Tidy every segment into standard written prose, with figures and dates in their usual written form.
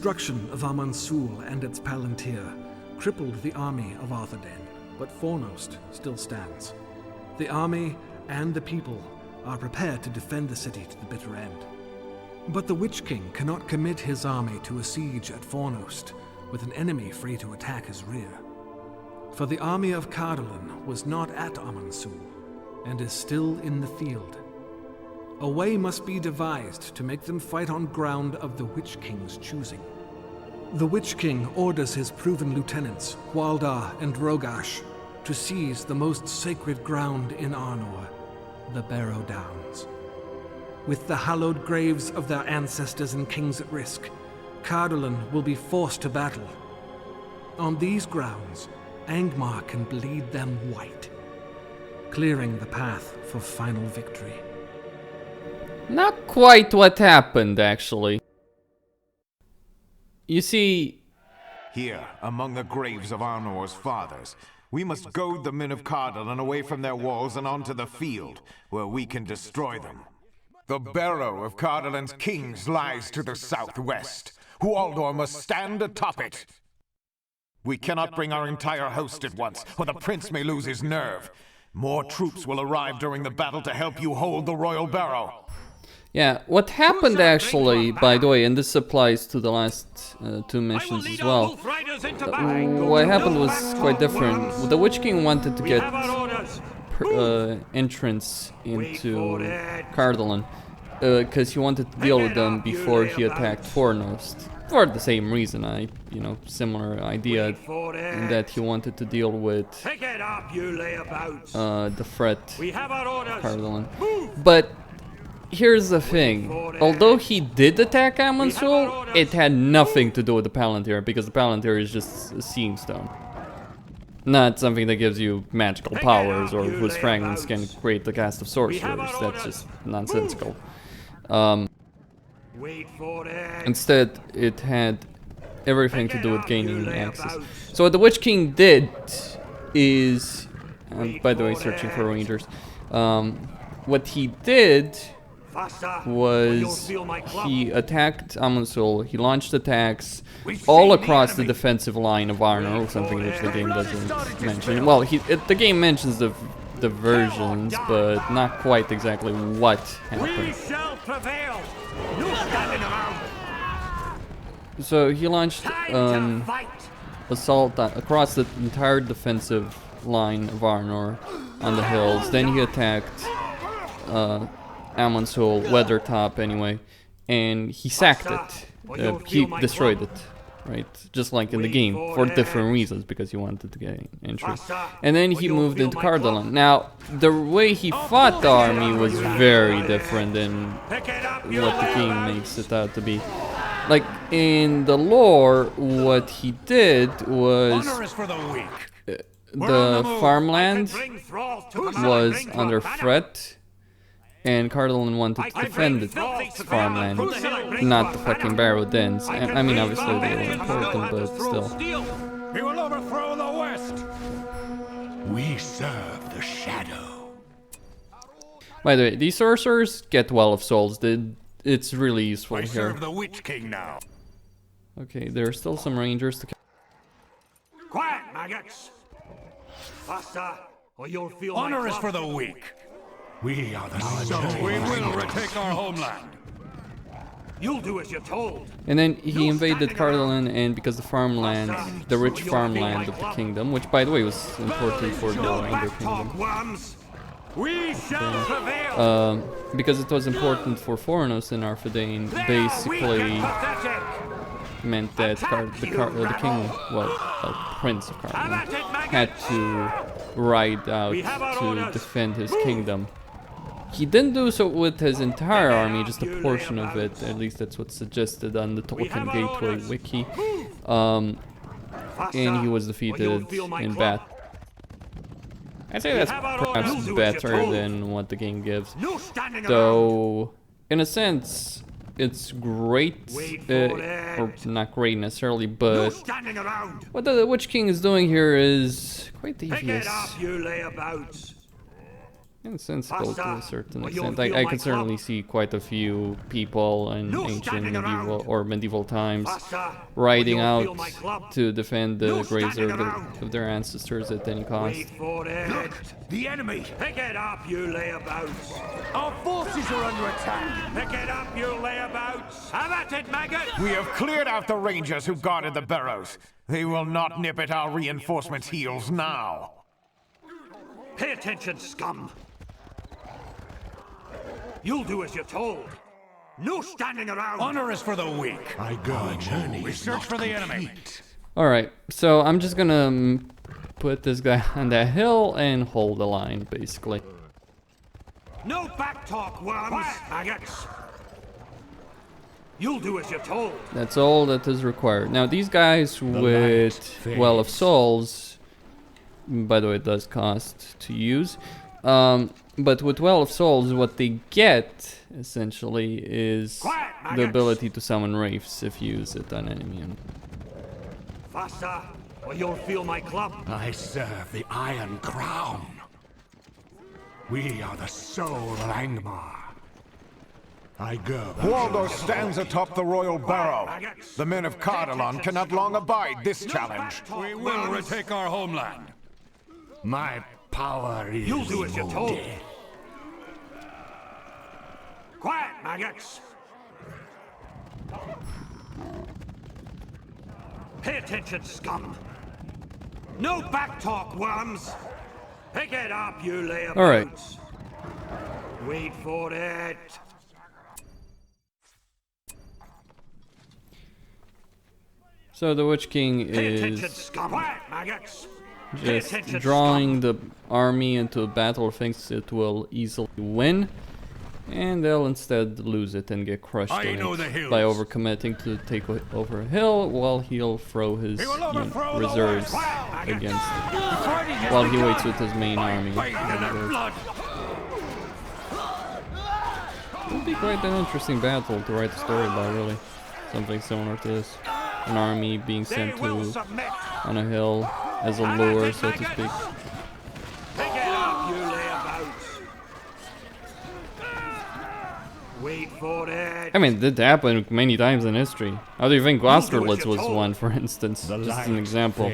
destruction of Amansul and its palantir crippled the army of Arthedain, but Fornost still stands. The army and the people are prepared to defend the city to the bitter end. But the Witch King cannot commit his army to a siege at Fornost with an enemy free to attack his rear. For the army of Cardolan was not at Amansul and is still in the field. A way must be devised to make them fight on ground of the Witch King's choosing. The Witch King orders his proven lieutenants, Waldar and Rogash, to seize the most sacred ground in Arnor, the Barrow-Downs. With the hallowed graves of their ancestors and kings at risk, Cardolan will be forced to battle. On these grounds, Angmar can bleed them white, clearing the path for final victory. Not quite what happened, actually. You see... Here, among the graves of Arnor's fathers, we must goad the men of Cardolan away from their walls and onto the field, where we can destroy them. The barrow of Cardolan's kings lies to the southwest. Waldor must stand atop it. We cannot bring our entire host at once, or the prince may lose his nerve. More troops will arrive during the battle to help you hold the royal barrow. Yeah, what happened actually, by the way, and this applies to the last two missions as well. What happened was quite different. The Witch King wanted to get entrance into Cardolan because he wanted to deal with them before he attacked Fornost. For the same reason, similar idea in that he wanted to deal with the threat Cardolan. But here's the thing, although he did attack Amansul, it had nothing to do with the Palantir, because the Palantir is just a seeing stone. Not something that gives you magical powers, or whose fragments can create the cast of sorcerers. That's just nonsensical. Instead, it had everything to do with gaining access. So what the Witch King did is, by the way, searching for rangers, what he did was he attacked Amansul, he launched attacks all across the defensive line of Arnor, something which the game doesn't mention. Well, the game mentions the versions, but not quite exactly what happened. So he launched an assault across the entire defensive line of Arnor on the hills. Then he attacked Amansul, Weathertop anyway, and he sacked it. He destroyed it, right? Just like in the game, for different reasons, because he wanted to get entry. And then he moved into Cardolan. Now, the way he fought the army was very different than what the game makes it out to be. Like, in the lore, what he did was the farmland was under threat, and Cardolan wanted to defend its farmland, not the fucking Barrow-Downs. I mean, obviously they were important, but still. We will overthrow the West. We serve the shadow. By the way, these sorcerers get Well of Souls. It's really useful here. Serve the Witch King now. Okay, there are still some rangers to. Quiet, maggots! Faster, or you'll feel honor is for the weak. We are the chosen. We will retake our homeland. You'll do as you're told. And then he invaded Cardolan, and because the farmland, the rich farmland of the kingdom, which by the way was important for the Under Kingdom. We shall prevail. Because it was important for Fornost and Arthedain, basically meant that the king, Prince of Cardolan, had to ride out to defend his kingdom. He didn't do so with his entire army, just a portion of it. At least that's what's suggested on the Tolkien Gateway wiki. And he was defeated in battle. I'd say that's perhaps better than what the game gives. Though, in a sense, it's great, or not great necessarily, but what the Witch King is doing here is quite devious. And sensible to a certain extent. I can certainly see quite a few people in ancient medieval times riding out to defend the graves of their ancestors at any cost. Wait for it. Look, the enemy! Pick it up, you layabouts! Our forces are under attack! Pick it up, you layabouts! Have at it, maggot! We have cleared out the rangers who guarded the barrows. They will not nip at our reinforcements' heels now. Pay attention, scum! You'll do as you're told. No standing around! Honor is for the weak. I go. We search for the enemy. Alright, so I'm just gonna put this guy on that hill and hold the line, basically. No back talk, worms! Maggots! You'll do as you're told. That's all that is required. Now these guys with Well of Souls, by the way, it does cost to use. But with Well of Souls, what they get, essentially, is the ability to summon wraiths if you use it on enemy. Faster, or you'll feel my club. I serve the Iron Crown. We are the soul of Angmar. I go. Waldo stands atop the royal barrow. The men of Cardolan cannot long abide this challenge. We will retake our homeland. My power is You'll do as you're told. death. Quiet, maggots! Pay attention, scum! No back talk, worms! Pick it up, you layabouts! Alright. Wait for it! So the Witch King Pay attention, is scum! Quiet, maggots! Pay just attention, drawing scum. the army into a battle, thinks it will easily win. And they'll instead lose it and get crushed I in know it the hills. by overcommitting to take over a hill while he'll throw his reserves against it. While he waits with his main army. Blood. It would be quite an interesting battle to write a story about, really. Something similar to this. An army being sent They will to submit. on a hill as a lure, so to speak. Pick it up, you layabouts! Wait for it! I mean, it did happen many times in history. How do you think Austerlitz was one, for instance? Just as an example.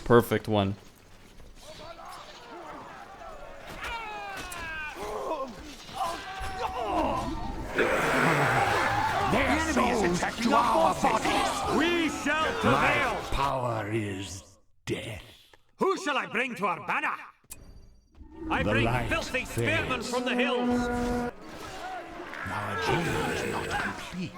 Perfect one. The enemy is attacking our bodies. We shall prevail! Power is death. Who shall I bring to our banner? I The bring light filthy fades. spearmen from the hills! Our journey is not complete.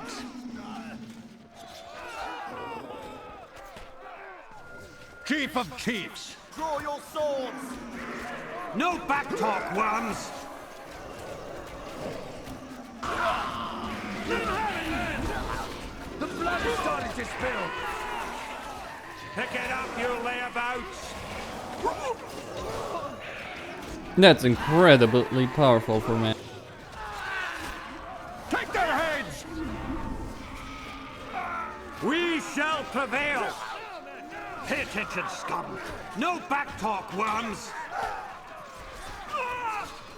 Chief of Chiefs! Draw your swords! No back talk, worms! The blood is starting to spill! Pick it up, you layabouts! That's incredibly powerful for man. Take their heads! We shall prevail! Pay attention, scum! No back talk, worms!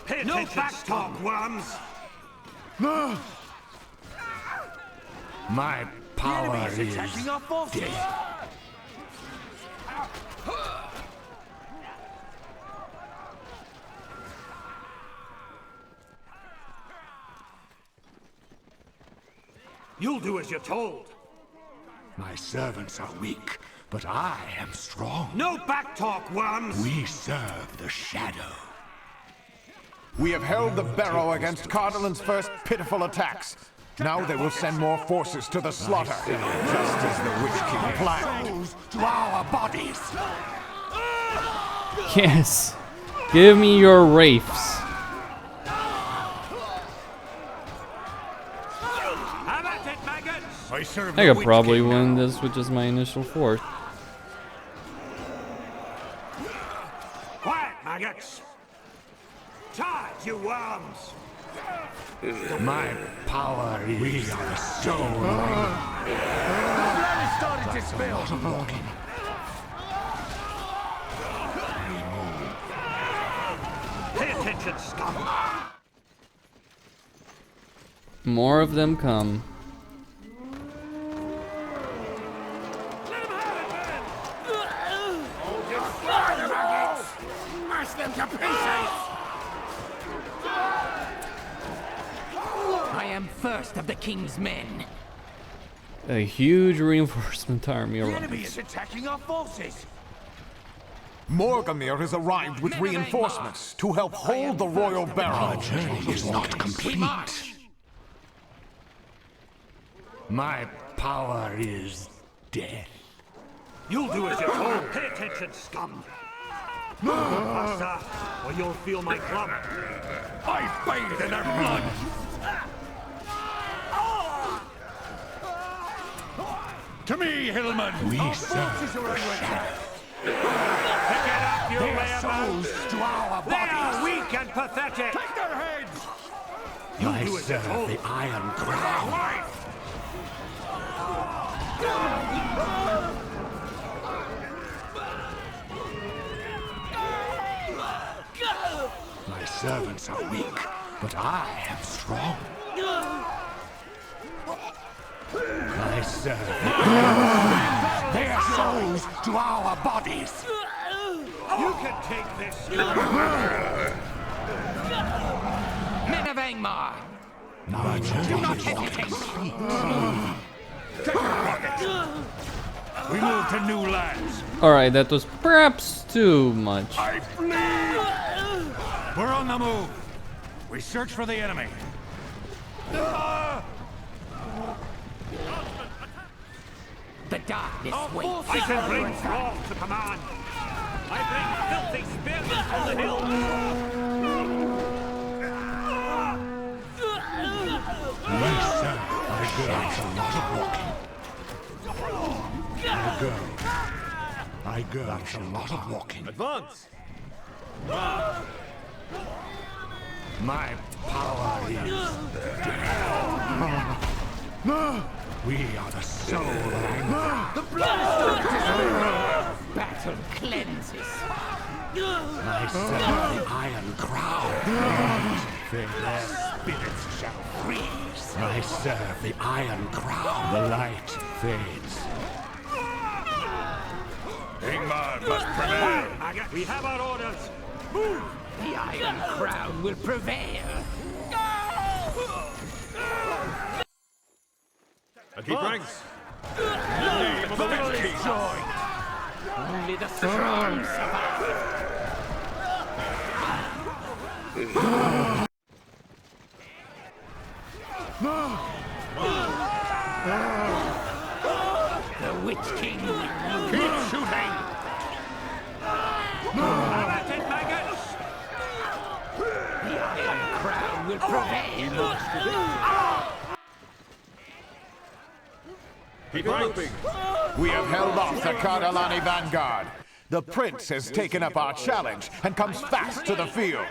Pay attention, no back talk, worms! My power is our forces! death. You'll do as you're told. My servants are weak, but I am strong. No back talk, worms! We serve the shadow. We have held the barrow against Cardolan's first pitiful attacks. Now they will send more forces to the slaughter, just as the Witch King planned. To our bodies. Yes! Give me your wraiths. Have at it, maggots! I serve I the could Witch probably King win now. this with just my initial force. Quiet, maggots! Charge, you worms! My power is we are the soul. Blood is starting to spill! Pay attention, attention, scum! More of them come. Let him have it, man! Smash them to pieces! I am first of the king's men. A huge reinforcement army The enemy arrives. is attacking our forces! Morgamir has arrived with reinforcements to help hold the royal barrow. Journey is not complete. My power is death. You'll do as you're told! Pay attention, scum! Faster, or you'll feel my club! I bathe in their blood. To me, Hillman. We serve the shadow. Pick it up, you Their layabouts! souls to our They are bodies. weak and pathetic! Take their heads. You I do as you're serve told! the Iron Crown. My servants are weak, but I am strong. I serve their souls to our bodies. You can take this! Men of Angmar, Do not hesitate. We move to new lands. Alright, that was perhaps too much. I flee. We're on the move. We search for the enemy. The darkness waits. I can bring thrall to command! I bring filthy spearmen from the hill! We serve. I go. It's a lot of walking. I go. That's a lot of walking. Advance! My power is death. We are the soul of Angmar. The blood is starting to spill. Battle cleanses. I serve the Iron Crown. Their spirits shall freeze. I serve the Iron Crown. The light fades. Ingmar must prevail. We have our orders! Move! The Iron Crown will prevail. Keep ranks! The battle is joined. Only the strong survive. The Witch King will rule. Keep shooting. Have at it, maggots! The Iron Crown will prevail. Keep moving! We have held off the Cardolani vanguard. The prince has taken up our challenge and comes fast to the field.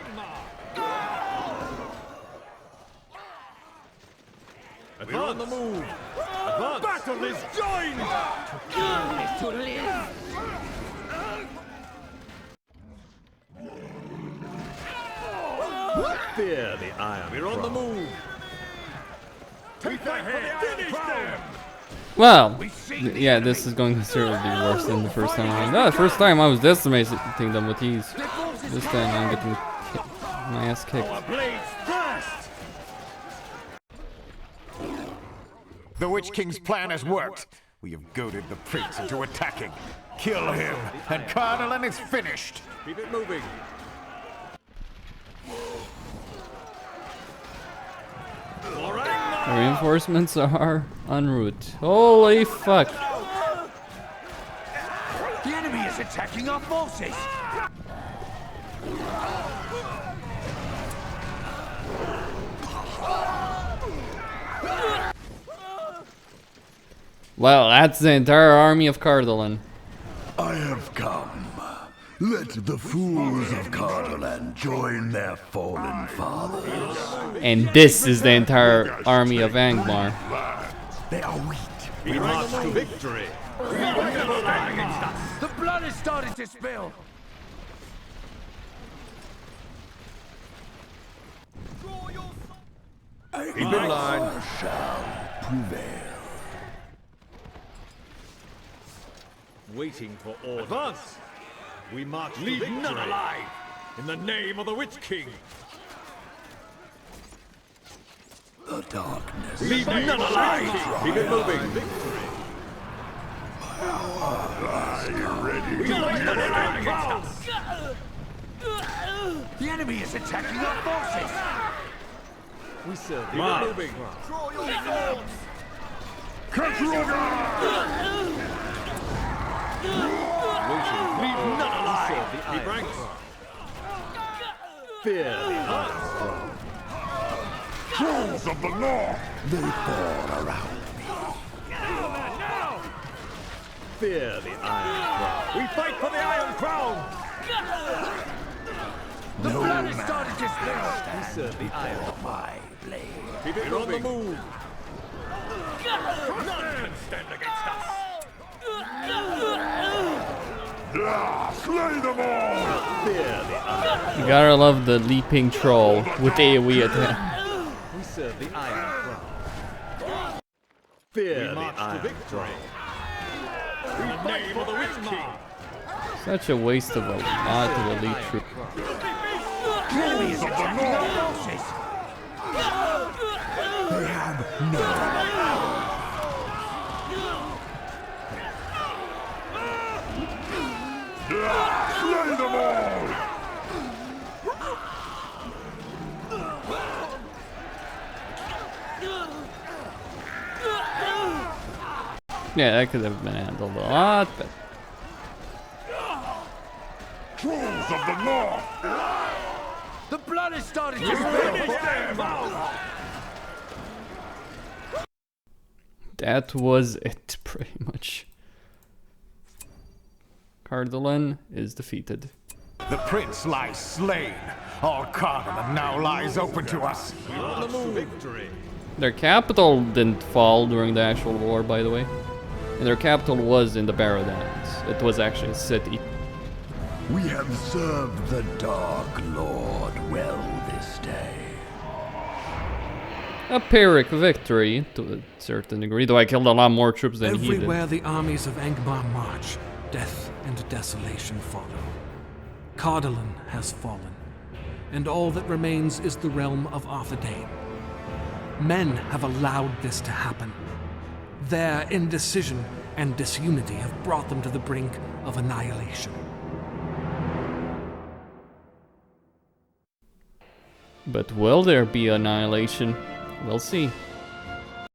We're on the move! Advance! Battle is joined! Is to live. Fear the iron! We're on the move! Take their head. Finish them. Well, yeah, this is going to certainly be worse than the first time around. No, the first time I was decimating them with ease. This time I'm getting my ass kicked. Our blades first! The Witch King's plan has worked. We have goaded the prince into attacking. Kill him, and Cardolan is finished. Keep it moving! Reinforcements are en route. Holy fuck. The enemy is attacking our forces! Well, that's the entire army of Cardolan. I have come. Let the fools of Cardolan join their fallen fathers. And this is the entire army of Angmar. They are weak. We march to victory! The blood is starting to spill. Keep in line. Shall prevail. Waiting for orders. Advance! We march to victory. Leave none alive! In the name of the Witch King! The darkness. Leave none alive! Keep it moving! Victory! Are you ready? We are none against us! The enemy is attacking our forces! We serve. Keep it moving! Draw your swords! Leave none alive! Keep ranks! Fear the Armstrong! Trolls of the North! They fall around me. Now! Fear the Iron Crown! We fight for the Iron Crown! The blood is starting to spill! We serve the Iron. My blade. Keep it on the move! None can stand against us! Slay them all! Fear the Iron. You gotta love the leaping troll with AoE attack. We serve the Iron Crown. Fear the Iron Crown. We name of the Witch King. Such a waste of a lot of elite troop. The enemy is attacking our forces! They have no. Slay them all! Yeah, that could have been handled a lot better. Trolls of the North! The blood is starting to spill! That was it, pretty much. Cardolan is defeated. The prince lies slain. All Cardolan now lies open to us. On the move. Victory. Their capital didn't fall during the actual war, by the way. And their capital was in the Barrow-Downs. It was actually a city. We have served the Dark Lord well this day. A Pyrrhic victory, to a certain degree, though I killed a lot more troops than he did. Everywhere the armies of Angmar march, death and desolation follow. Cardolan has fallen, and all that remains is the realm of Arthedain. Men have allowed this to happen. Their indecision and disunity have brought them to the brink of annihilation. But will there be annihilation? We'll see.